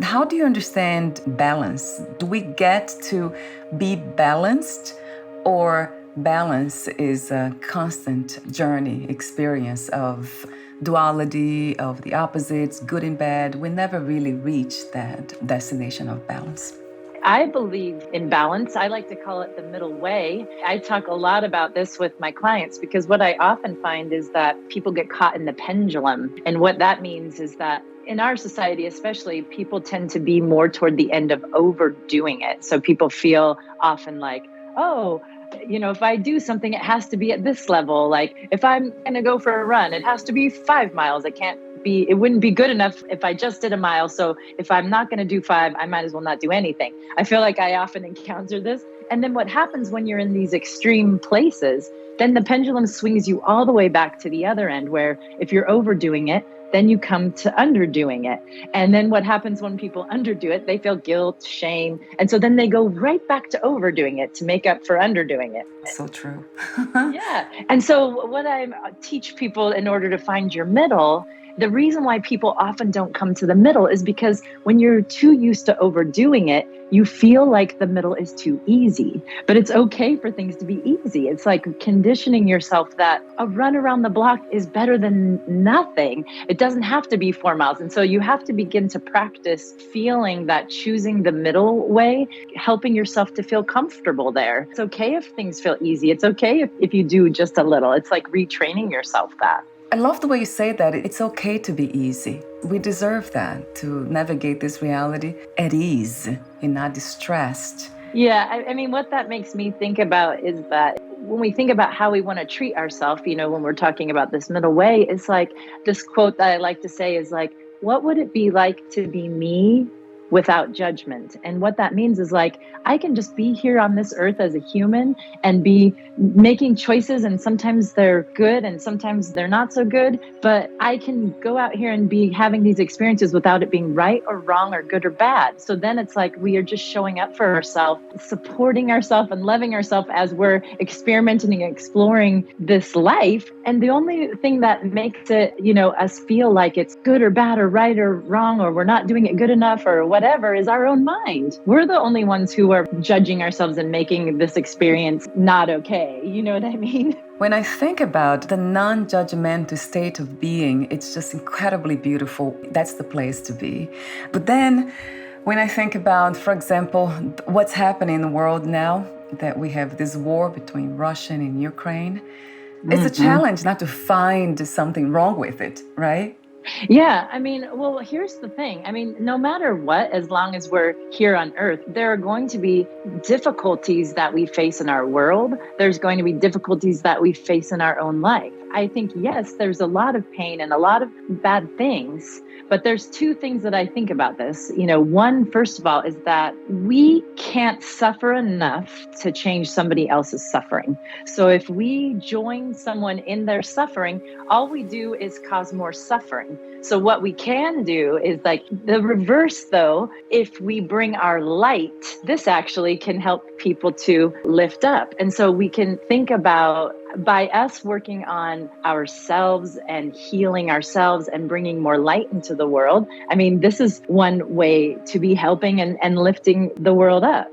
How do you understand balance? Do we get to be balanced, or balance is a constant journey, experience of duality, of the opposites, good and bad? We never really reach that destination of balance. I believe in balance. I like to call it the middle way. I talk a lot about this with my clients because what I often find is that people get caught in the pendulum. And what that means is that in our society, especially, people tend to be more toward the end of overdoing it. So people feel often like, oh, if I do something, it has to be at this level. Like if I'm going to go for a run, it has to be 5 miles. It wouldn't be good enough if I just did a mile. So if I'm not going to do 5, I might as well not do anything. I feel like I often encounter this. And then what happens when you're in these extreme places, then the pendulum swings you all the way back to the other end, where if you're overdoing it, then you come to underdoing it. And then what happens when people underdo it, they feel guilt, shame. And so then they go right back to overdoing it to make up for underdoing it. So true. Yeah. And so what I teach people in order to find your middle, the reason why people often don't come to the middle is because when you're too used to overdoing it, you feel like the middle is too easy. But it's okay for things to be easy. It's like conditioning yourself that a run around the block is better than nothing. It doesn't have to be 4 miles. And so you have to begin to practice feeling that choosing the middle way, helping yourself to feel comfortable there. It's okay if things feel easy. It's okay if you do just a little. It's like retraining yourself that. I love the way you say that. It's okay to be easy. We deserve that, to navigate this reality at ease and not distressed. Yeah, I mean, what that makes me think about is that when we think about how we want to treat ourselves, when we're talking about this middle way, it's like this quote that I like to say is like, what would it be like to be me without judgment? And what that means is like, I can just be here on this earth as a human and be making choices, and sometimes they're good and sometimes they're not so good, but I can go out here and be having these experiences without it being right or wrong or good or bad. So then it's like we are just showing up for ourselves, supporting ourselves and loving ourselves as we're experimenting and exploring this life. And the only thing that makes it, us feel like it's good or bad or right or wrong, or we're not doing it good enough or whatever, is our own mind. We're the only ones who are judging ourselves and making this experience not okay. You know what I mean? When I think about the non-judgmental state of being, it's just incredibly beautiful. That's the place to be. But then when I think about, for example, what's happening in the world now, that we have this war between Russia and Ukraine, it's a challenge not to find something wrong with it, right? Yeah, I mean, well, here's the thing. I mean, no matter what, as long as we're here on Earth, there are going to be difficulties that we face in our world. There's going to be difficulties that we face in our own life. I think, yes, there's a lot of pain and a lot of bad things, but there's two things that I think about this. One, first of all, is that we can't suffer enough to change somebody else's suffering. So if we join someone in their suffering, all we do is cause more suffering. So what we can do is like the reverse, though. If we bring our light, this actually can help people to lift up. And so we can think about, by us working on ourselves and healing ourselves and bringing more light into the world, I mean, this is one way to be helping and lifting the world up.